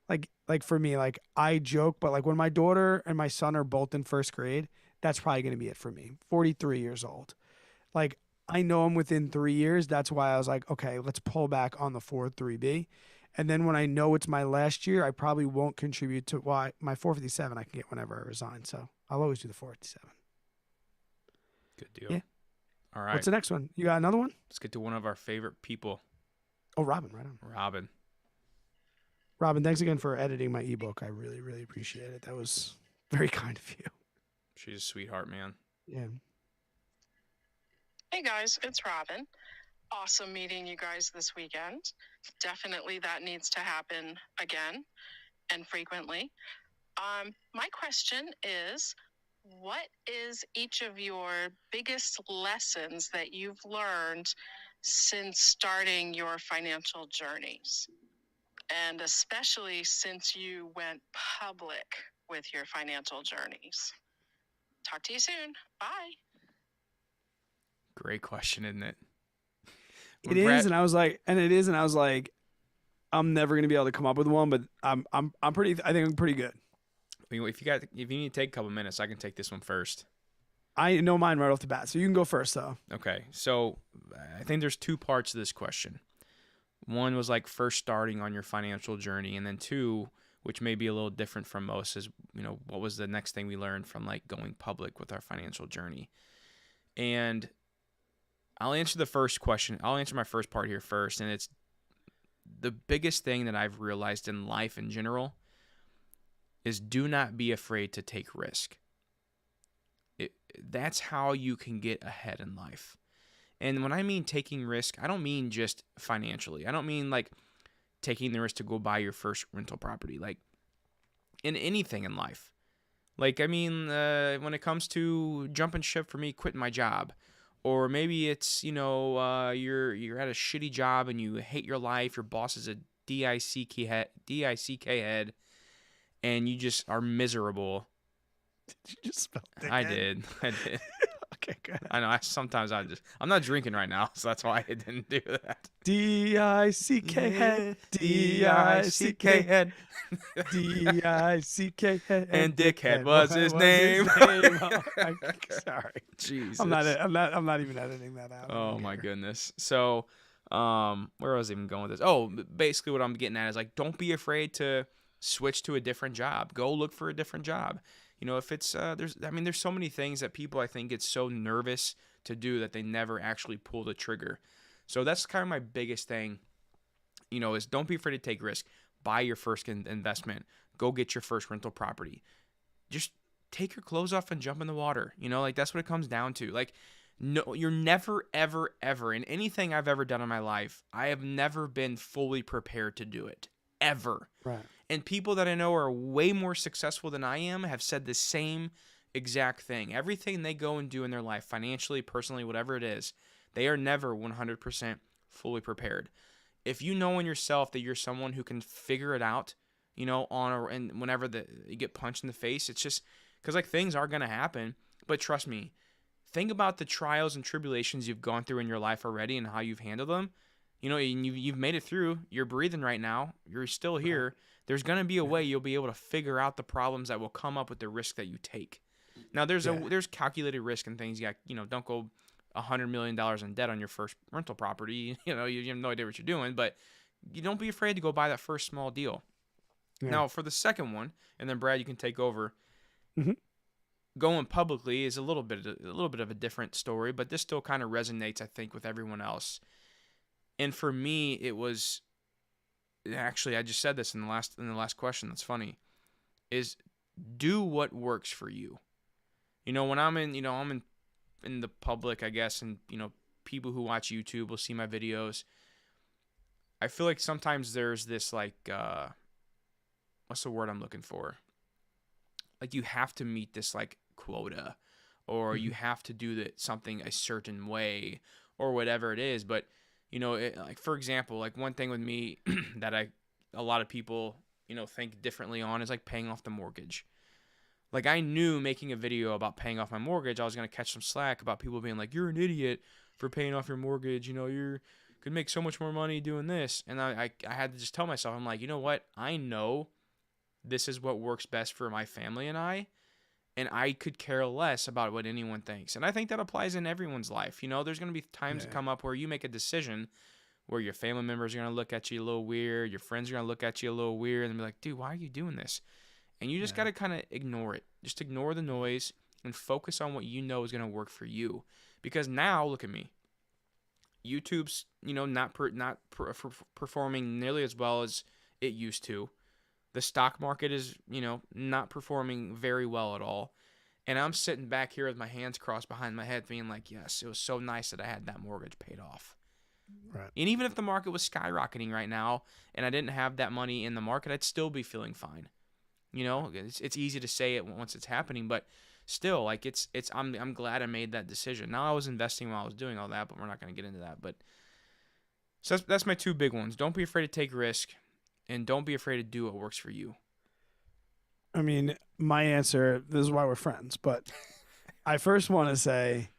like for me, like I joke, but like when my daughter and my son are both in first grade, that's probably going to be it for me. 43 years old. Like I know I'm within 3 years. That's why I was like, okay, let's pull back on the 403b. And then when I know it's my last year, I probably won't contribute to why my 457 I can get whenever I resign. So I'll always do the 457. Good deal. Yeah. All right, What's the next one? You got another one? let's get to one of our favorite people, Oh, Robin, right on. Robin. Robin, thanks again for editing my ebook. I really, really appreciate it. That was very kind of you. She's a sweetheart, man. Yeah. Hey guys, it's Robin. Awesome meeting you guys this weekend. Definitely that needs to happen again and frequently. My question is, what is each of your biggest lessons that you've learned since starting your financial journeys? And especially since you went public with your financial journeys. Talk to you soon. Bye. Great question, isn't it? It is, and I was like, I'm never gonna be able to come up with one, but I'm pretty. I think I'm pretty good. If you need to take a couple minutes, I can take this one first. I know mine right off the bat, so you can go first, though. Okay, so I think there's two parts to this question. One was like first starting on your financial journey, and then two, which may be a little different from most, is what was the next thing we learned from like going public with our financial journey. And I'll answer the first question. I'll answer my first part here first, and it's the biggest thing that I've realized in life in general is do not be afraid to take risk. That's how you can get ahead in life. And when I mean taking risk, I don't mean just financially. I don't mean like taking the risk to go buy your first rental property. Like in anything in life. Like, I mean, when it comes to jumping ship for me, quitting my job. Or maybe it's, you're at a shitty job and you hate your life. Your boss is a DICK head, and you just are miserable. Did you just spell dickhead? I did. Okay, good. I know. I'm not drinking right now, so that's why I didn't do that. DICK head, DICK head, DICK head, And dickhead was his name. Sorry, Jesus. I'm not even editing that out. Oh my goodness. So, where was I even going with this? Oh, basically what I'm getting at is like, don't be afraid to switch to a different job. Go look for a different job. If it's there's so many things that people I think get so nervous to do that they never actually pull the trigger. So that's kind of my biggest thing. Is don't be afraid to take risk. buy your first investment, go get your first rental property. Just take your clothes off and jump in the water. You know, like that's what it comes down to. Like, no, you're never, ever, ever in anything I've ever done in my life, I have never been fully prepared to do it. Ever. Right. And people that I know are way more successful than I am have said the same exact thing. Everything they go and do in their life, financially, personally, whatever it is, they are never 100% fully prepared. If you know in yourself that you're someone who can figure it out, you know, and whenever you get punched in the face, it's just because like things are going to happen. But trust me, think about the trials and tribulations you've gone through in your life already and how you've handled them. You know, and you've made it through. You're breathing right now. You're still here. There's going to be a way you'll be able to figure out the problems that will come up with the risk that you take. Now, there's calculated risk and things. Don't go $100 million in debt on your first rental property. You know, you have no idea what you're doing, but you don't be afraid to go buy that first small deal. Yeah. Now, for the second one, and then Brad, you can take over. Mm-hmm. Going publicly is a little bit of a different story, but this still kind of resonates, I think, with everyone else. And for me, it was actually, I just said this in the last question. That's funny. Is do what works for you. You know, when I'm in the public, I guess, and people who watch YouTube will see my videos. I feel like sometimes there's this like, what's the word I'm looking for? Like you have to meet this like quota, or you have to do something a certain way, or whatever it is. But like for example, like one thing with me that a lot of people think differently on is like paying off the mortgage. Like I knew making a video about paying off my mortgage, I was gonna catch some slack about people being like, "You're an idiot for paying off your mortgage. You could make so much more money doing this." And I had to just tell myself, I'm like, you know what? I know this is what works best for my family and I could care less about what anyone thinks. And I think that applies in everyone's life. There's going to be times that come up where you make a decision where your family members are going to look at you a little weird, your friends are going to look at you a little weird and be like, "Dude, why are you doing this?" And you just got to kind of ignore it. Just ignore the noise and focus on what you know is going to work for you. Because now, look at me. YouTube's, not performing nearly as well as it used to. The stock market is, not performing very well at all. And I'm sitting back here with my hands crossed behind my head being like, yes, it was so nice that I had that mortgage paid off. Right. And even if the market was skyrocketing right now and I didn't have that money in the market, I'd still be feeling fine. It's easy to say it once it's happening, but still, like I'm glad I made that decision. Now I was investing while I was doing all that, but we're not going to get into that. But so that's my two big ones. Don't be afraid to take risk. And don't be afraid to do what works for you. I mean, my answer, this is why we're friends, but I first want to say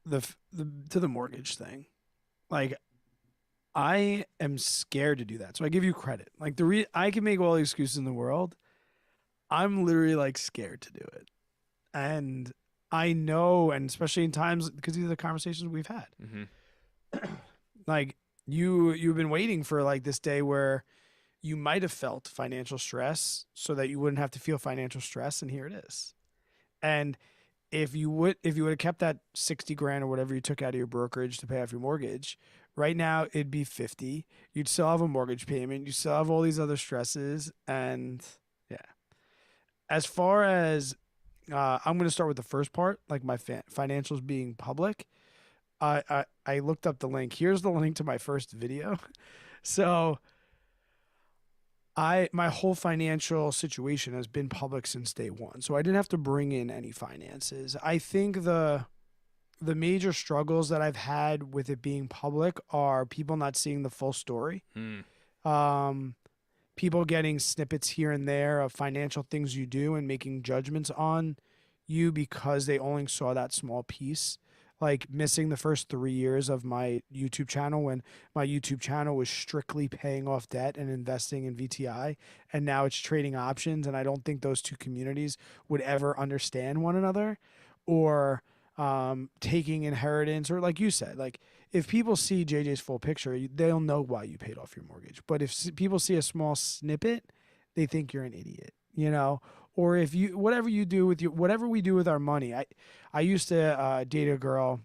to the mortgage thing. Like, I am scared to do that. So I give you credit. Like, I can make all the excuses in the world. I'm literally, like, scared to do it. And I know, and especially in times, because these are the conversations we've had. Mm-hmm. Like, you've been waiting for, like, this day where you might have felt financial stress so that you wouldn't have to feel financial stress, and here it is. And if you would have kept that 60 grand or whatever you took out of your brokerage to pay off your mortgage, right now it'd be 50. You'd still have a mortgage payment. You still have all these other stresses. And yeah, as far as I'm going to start with the first part, like my financials being public. I looked up the link. Here's the link to my first video. So my whole financial situation has been public since day one. So I didn't have to bring in any finances. I think the major struggles that I've had with it being public are people not seeing the full story. People getting snippets here and there of financial things you do and making judgments on you because they only saw that small piece. Like missing the first 3 years of my YouTube channel when my YouTube channel was strictly paying off debt and investing in VTI, and now it's trading options. And I don't think those two communities would ever understand one another, or taking inheritance, or like you said, like if people see JJ's full picture, they'll know why you paid off your mortgage. But if people see a small snippet, they think you're an idiot, Or if whatever we do with our money. I used to date a girl,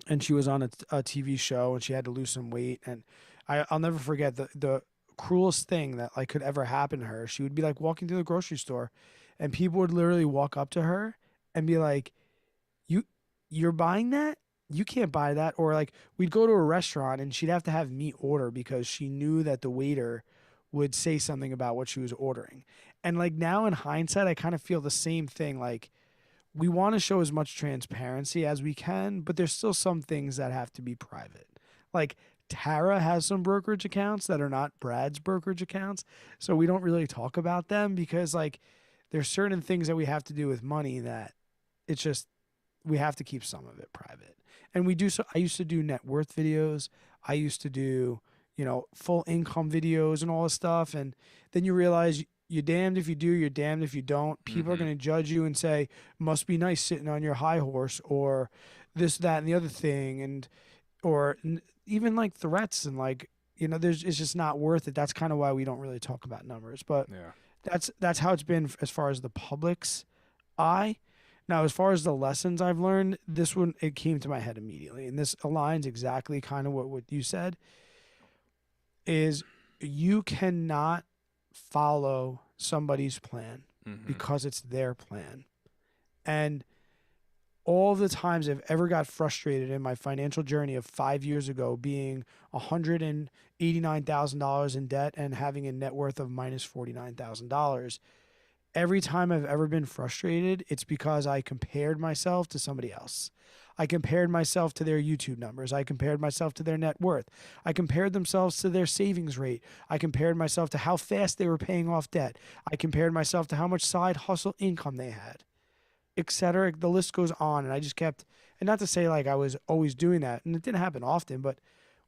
and she was on a TV show, and she had to lose some weight. And I'll never forget the cruelest thing that like could ever happen to her. She would be like walking through the grocery store, and people would literally walk up to her and be like, "You, you're buying that? You can't buy that." Or like we'd go to a restaurant and she'd have to have me order because she knew that the waiter would say something about what she was ordering. And like now in hindsight, I kind of feel the same thing. Like we want to show as much transparency as we can, but there's still some things that have to be private. Like Tara has some brokerage accounts that are not Brad's brokerage accounts, so we don't really talk about them because like there's certain things that we have to do with money that it's just we have to keep some of it private. And we do so I used to do net worth videos. I used to do, full income videos and all this stuff, and then you realize you're damned if you do, you're damned if you don't. People are going to judge you and say, must be nice sitting on your high horse or this, that, and the other thing. And, or even like threats and like, it's just not worth it. That's kind of why we don't really talk about numbers, but Yeah. that's how it's been as far as the public's eye. Now, as far as the lessons I've learned, this one, it came to my head immediately. And this aligns exactly kind of what you said is you cannot follow somebody's plan because it's their plan. And all the times I've ever got frustrated in my financial journey of 5 years ago being $189,000 in debt and having a net worth of minus $49,000, every time I've ever been frustrated, it's because I compared myself to somebody else. I compared myself to their YouTube numbers. I compared myself to their net worth. I compared themselves to their savings rate. I compared myself to how fast they were paying off debt. I compared myself to how much side hustle income they had, etc. The list goes on. And I just kept, and not to say like I was always doing that, and it didn't happen often, but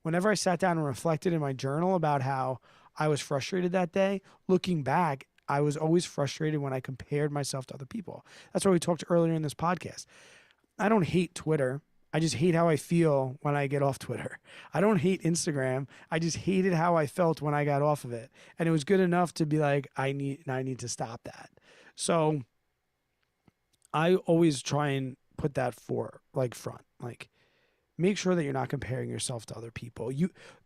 whenever I sat down and reflected in my journal about how I was frustrated that day, looking back, I was always frustrated when I compared myself to other people. That's why we talked earlier in this podcast. I don't hate Twitter. I just hate how I feel when I get off Twitter. I don't hate Instagram. I just hated how I felt when I got off of it. And it was good enough to be like, I need to stop that. So I always try and put that front. Like make sure that you're not comparing yourself to other people.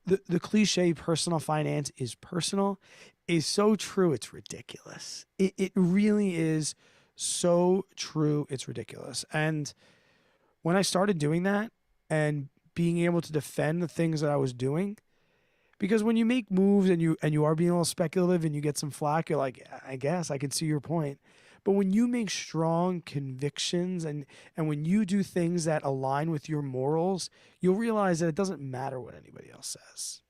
The cliche personal finance is personal is so true. It's ridiculous. It really is so true. It's ridiculous. And when I started doing that and being able to defend the things that I was doing, because when you make moves and you are being a little speculative and you get some flack, you're like, I guess I can see your point. But when you make strong convictions and when you do things that align with your morals, you'll realize that it doesn't matter what anybody else says.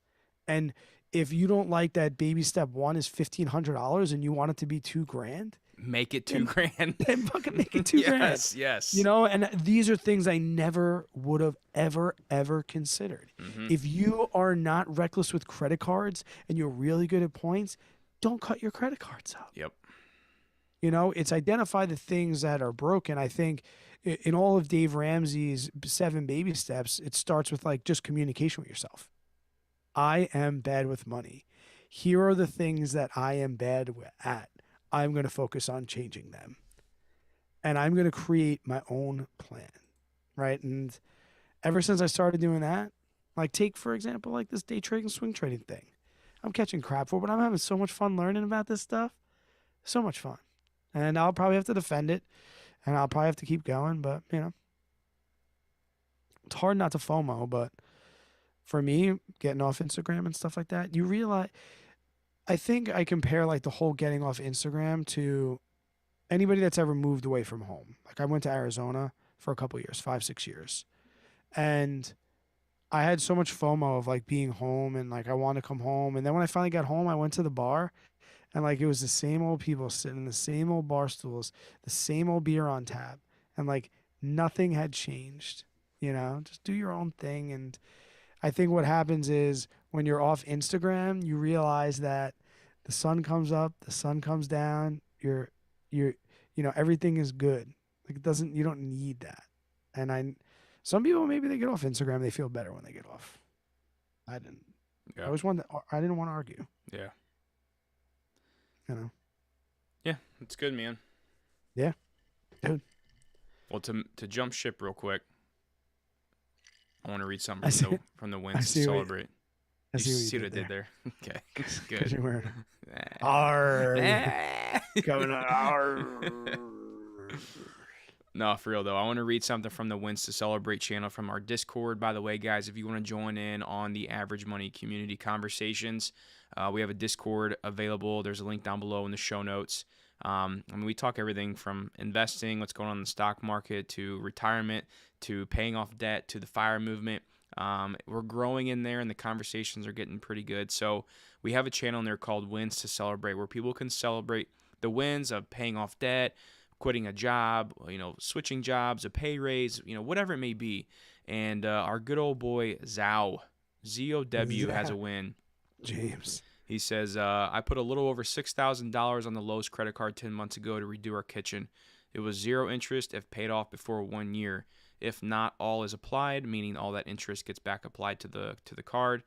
And if you don't like that baby step one is $1,500 and you want it to be $2,000, make it $2,000. Then fucking make it $2,000. Yes. And these are things I never would have ever considered. If you are not reckless with credit cards and you're really good at points, don't cut your credit cards up. Yep. It's identify the things that are broken. I think in all of Dave Ramsey's 7 baby steps, it starts with like just communication with yourself. I am bad with money. Here are the things that I am bad at. I'm going to focus on changing them. And I'm going to create my own plan, right? And ever since I started doing that, like take, for example, like this day trading, swing trading thing. I'm catching crap for, but I'm having so much fun learning about this stuff. So much fun. And I'll probably have to defend it, and I'll probably have to keep going, but, it's hard not to FOMO, but for me, getting off Instagram and stuff like that, you realize, I think I compare like the whole getting off Instagram to anybody that's ever moved away from home. Like I went to Arizona for a couple of years, 5-6 years. And I had so much FOMO of like being home and like I wanted to come home. And then when I finally got home, I went to the bar and like it was the same old people sitting in the same old bar stools, the same old beer on tap. And like nothing had changed, just do your own thing. And I think what happens is when you're off Instagram, you realize that the sun comes up, the sun comes down, everything is good. Like you don't need that. And some people, maybe they get off Instagram, they feel better when they get off. I didn't. Yeah. I didn't want to argue. Yeah. Yeah, it's good, man. Yeah. Dude. Well, to jump ship real quick, I want to read something from the wins to celebrate. I You see what I what you did there. Okay, Because good. you're wearing Nah. arr, Nah. coming on, arr. No, for real though. I want to read something from the Wins to Celebrate channel from our Discord. By the way, guys, if you want to join in on the Average Money Community Conversations, we have a Discord available. There's a link down below in the show notes. We talk everything from investing, what's going on in the stock market, to retirement, to paying off debt, to the FIRE movement. We're growing in there, and the conversations are getting pretty good. So we have a channel in there called Wins to Celebrate, where people can celebrate the wins of paying off debt, quitting a job, switching jobs, a pay raise, whatever it may be. And our good old boy Zow, Z-O-W, has a win. James. He says, I put a little over $6,000 on the Lowe's credit card 10 months ago to redo our kitchen. It was zero interest if paid off before 1 year. If not, all is applied, meaning all that interest gets back applied to the card.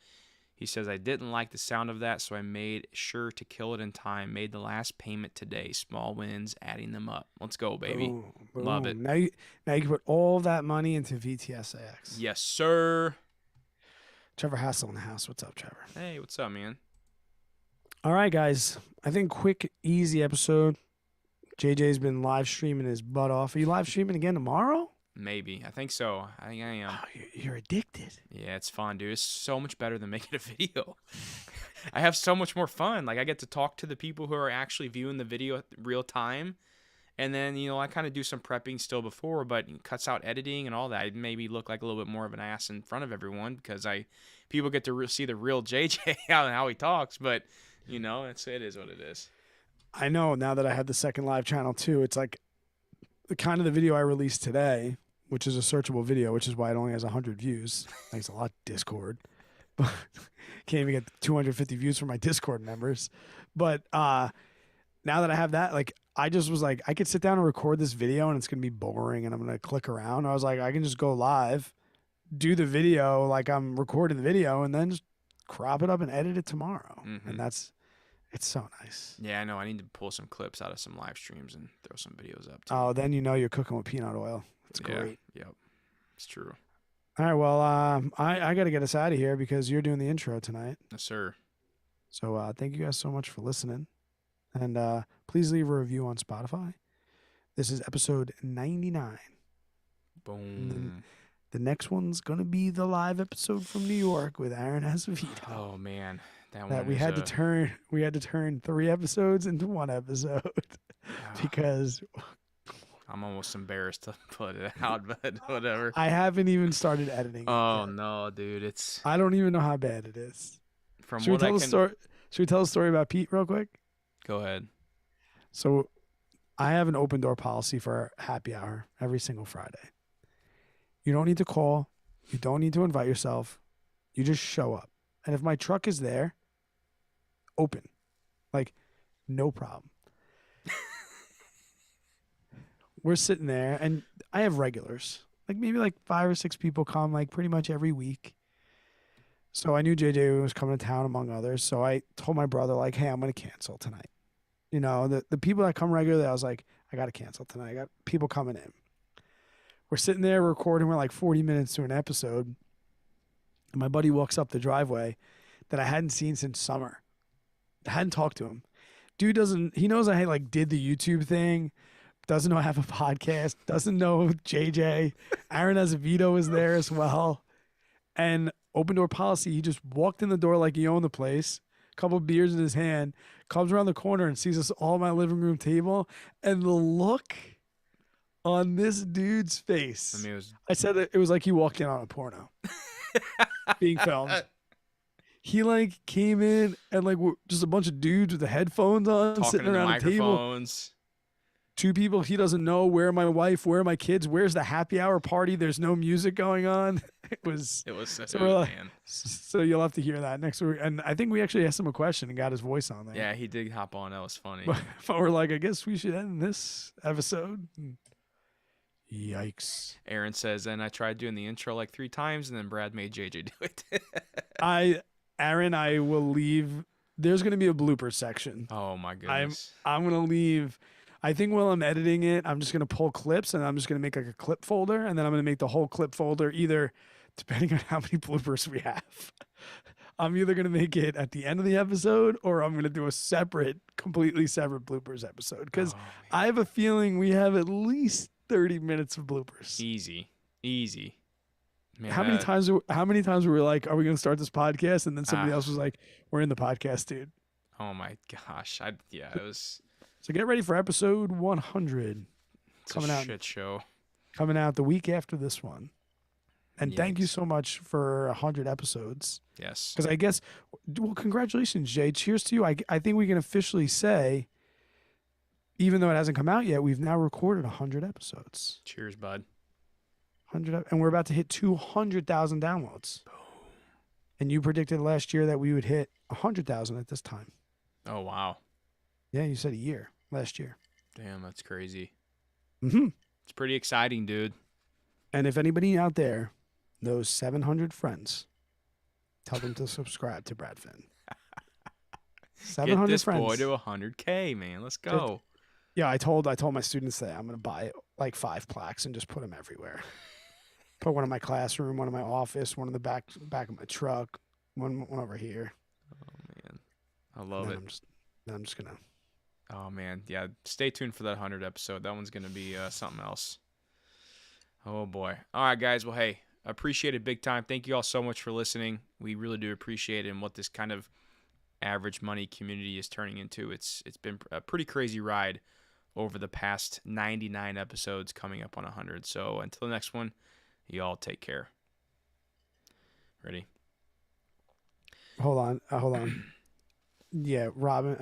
He says, I didn't like the sound of that, so I made sure to kill it in time. Made the last payment today. Small wins, adding them up. Let's go, baby. Boom, boom. Love it. Now you can put all that money into VTSAX. Yes, sir. Trevor Hassel in the house. What's up, Trevor? Hey, what's up, man? All right, guys. I think quick, easy episode. JJ's been live streaming his butt off. Are you live streaming again tomorrow? Maybe. I think so. I think I am. Oh, you're addicted. Yeah, it's fun, dude. It's so much better than making a video. I have so much more fun. Like, I get to talk to the people who are actually viewing the video at real time. And then, I kind of do some prepping still before, but it cuts out editing and all that. It maybe look like a little bit more of an ass in front of everyone because people get to see the real JJ how he talks. But, it is what it is. I know now that I have the second live channel too. It's like the kind of the video I released today, which is a searchable video, which is why it only has 100 views. Thanks a lot, Discord. But can't even get 250 views from my Discord members. But now that I have that, like, I just was like, I could sit down and record this video and it's going to be boring and I'm going to click around. I was like, I can just go live, do the video like I'm recording the video, and then just crop it up and edit it tomorrow. Mm-hmm. And it's so nice. Yeah, I know. I need to pull some clips out of some live streams and throw some videos up, too. Oh, then you're cooking with peanut oil. It's great. Yep. It's true. All right, well, I got to get us out of here because you're doing the intro tonight. Yes, sir. So thank you guys so much for listening. And please leave a review on Spotify. This is episode 99. Boom. The next one's going to be the live episode from New York with Aaron Acevedo. Oh, man. That we had to turn 3 episodes into 1 episode because I'm almost embarrassed to put it out, but whatever. I haven't even started editing. Oh no, dude, I don't even know how bad it is. From Should we tell a story about Pete real quick? Go ahead. So I have an open door policy for happy hour every single Friday. You don't need to call. You don't need to invite yourself. You just show up. And if my truck is there, open. Like, no problem. We're sitting there, and I have regulars. Like, maybe like 5 or 6 people come, like, pretty much every week. So I knew JJ was coming to town, among others. So I told my brother, like, hey, I'm going to cancel tonight. The people that come regularly, I was like, I got to cancel tonight. I got people coming in. We're sitting there recording. We're like 40 minutes to an episode. And my buddy walks up the driveway that I hadn't seen since summer. I hadn't talked to him. Dude he knows I like did the YouTube thing, doesn't know I have a podcast, doesn't know JJ. Aaron Acevedo is there as well. And open door policy, he just walked in the door like he owned the place, a couple of beers in his hand, comes around the corner and sees us all at my living room table. And the look on this dude's face. I said it was like he walked in on a porno. Being filmed. He like came in and like just a bunch of dudes with the headphones on, talking sitting around the table. 2 people he doesn't know. Where are my wife? Where are my kids? Where's the happy hour party? There's no music going on. It was so man. So you'll have to hear that next week. And I think we actually asked him a question and got his voice on there. Yeah, he did hop on. That was funny. But we're like, I guess we should end this episode. Yikes. Aaron says, and I tried doing the intro like 3 times, and then Brad made JJ do it. Aaron, I will leave. There's going to be a blooper section. Oh, my goodness. I'm going to leave. I think while I'm editing it, I'm just going to pull clips, and I'm just going to make like a clip folder, and then I'm going to make the whole clip folder either, depending on how many bloopers we have. I'm either gonna make it at the end of the episode or I'm gonna do a completely separate bloopers episode because Oh, man. I have a feeling we have at least 30 minutes of bloopers. Easy. Man, How many times? How many times were we like, "Are we gonna start this podcast?" And then somebody else was like, "We're in the podcast, dude." Oh my gosh. It was So get ready for episode 100 coming out. Shit show. coming out the week after this one. And thank you Yikes. so much for 100 episodes. Yes. Because I guess, well, congratulations, Jay. Cheers to you. I think we can officially say, even though it hasn't come out yet, we've now recorded 100 episodes. Cheers, bud. 100, and we're about to hit 200,000 downloads. And you predicted last year that we would hit 100,000 at this time. Oh, wow. Yeah, you said a year last year. Damn, that's crazy. Mm-hmm. It's pretty exciting, dude. And if anybody out there knows 700 friends, tell them to subscribe to Brad Finn. 700 Get this friends. boy to 100K, man. Let's go. Yeah, I told my students that I'm gonna buy like 5 plaques and just put them everywhere. Put one in my classroom, one in my office, one in the back of my truck, one over here. Oh, man. I love And it. I'm just gonna. Oh, man. Yeah, stay tuned for that 100 episode. That one's going to be something else. Oh, boy. All right, guys. Well, hey, I appreciate it big time. Thank you all so much for listening. We really do appreciate it and what this kind of average money community is turning into. It's been a pretty crazy ride over the past 99 episodes coming up on 100. So until the next one, you all take care. Ready? Hold on. Yeah, Robin.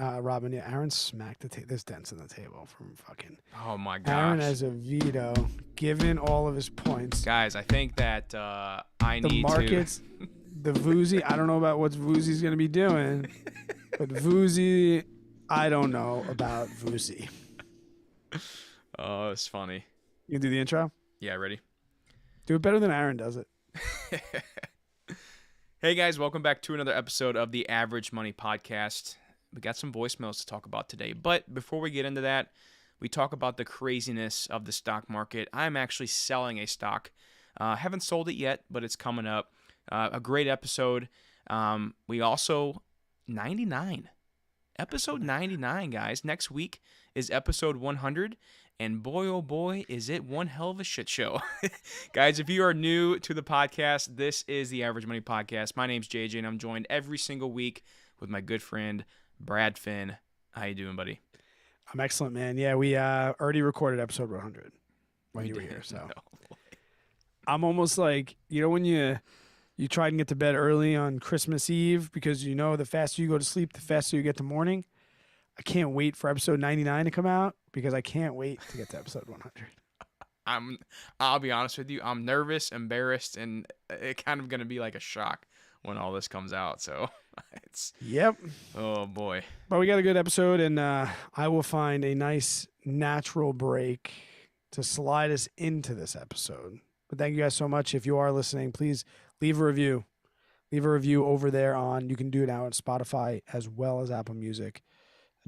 Yeah, Aaron smacked there's dents in the table from fucking. Oh, my Aaron gosh. has a veto, given all of his points. Guys, I think that I The need markets, the Voozy. I don't know about what Voozy's gonna be doing, but Voozy, I don't know about Voozy. Oh, it's funny. You can do the intro. Yeah, ready? Do it better than Aaron does it. Hey guys, welcome back to another episode of the Average Money Podcast. We got some voicemails to talk about today, but before we get into that, we talk about the craziness of the stock market. I'm actually selling a stock. Haven't sold it yet, but it's coming up. A great episode. We also 99. Episode 99, guys. Next week is episode 100. And boy, oh boy, is it one hell of a shit show. Guys, if you are new to the podcast, this is the Average Money Podcast. My name's JJ, and I'm joined every single week with my good friend, Brad Finn. How you doing, buddy? I'm excellent, man. Yeah, we already recorded episode 100 when you were did? here. So No. I'm almost like, when you try and get to bed early on Christmas Eve because the faster you go to sleep, the faster you get to morning. I can't wait for episode 99 to come out because I can't wait to get to episode 100. I'll be honest with you. I'm nervous, embarrassed, and it's kind of going to be like a shock when all this comes out. So it's, Yep. oh boy. But we got a good episode, and I will find a nice natural break to slide us into this episode. But thank you guys so much. If you are listening, please leave a review. Leave a review over there you can do it now on Spotify as well as Apple Music.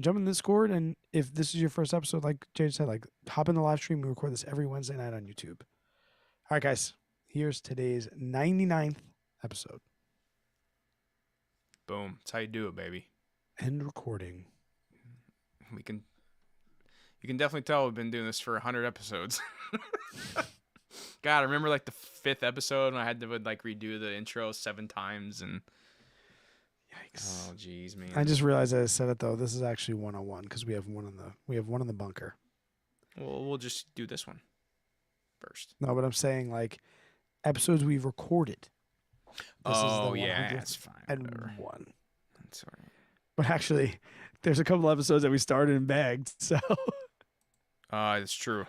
Jump in the Discord, and if this is your first episode, like Jay said, hop in the live stream. We record this every Wednesday night on YouTube. All right, guys. Here's today's 99th episode. Boom. That's how you do it, baby. End recording. You can definitely tell we've been doing this for 100 episodes. God, I remember the 5th episode when I had to redo the intro 7 times and Yikes. oh jeez, man. I just realized I said it though. This is actually 101 because we have one in the bunker. Well, we'll just do this one first. No, but I'm saying episodes we've recorded. This is Oh the yeah, 100th that's fine. and Whatever. one. That's all right. But actually, there's a couple episodes that we started and bagged. So It's true.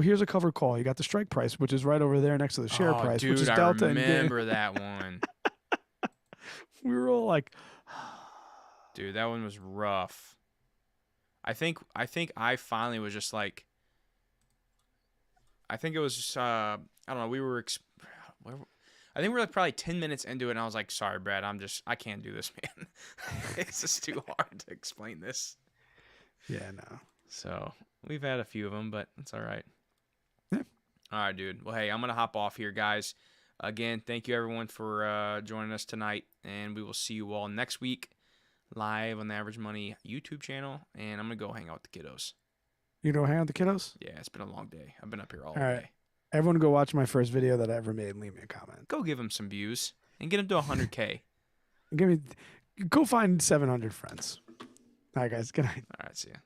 here's a covered call. You got the strike price, which is right over there next to the share price, dude, which is I Delta. And remember that one. we were all like, Dude, that one was rough. I think I finally was just I think it was just I don't know. We were I think we were probably 10 minutes into it, and I was like, "Sorry, Brad, I can't do this, man. It's just too hard to explain this." yeah, no. So we've had a few of them, but it's all right. Yeah. All right, dude. Well, hey, I'm gonna hop off here, guys. Again, thank you everyone for joining us tonight, and we will see you all next week live on the Average Money YouTube channel. And I'm gonna go hang out with the kiddos. You know, hang out with the kiddos. Yeah, it's been a long day. I've been up here all All right. day. Everyone, go watch my first video that I ever made. And leave me a comment. Go give them some views and get them to 100K. Go find 700 friends. All right, guys. Good night. All right, see ya.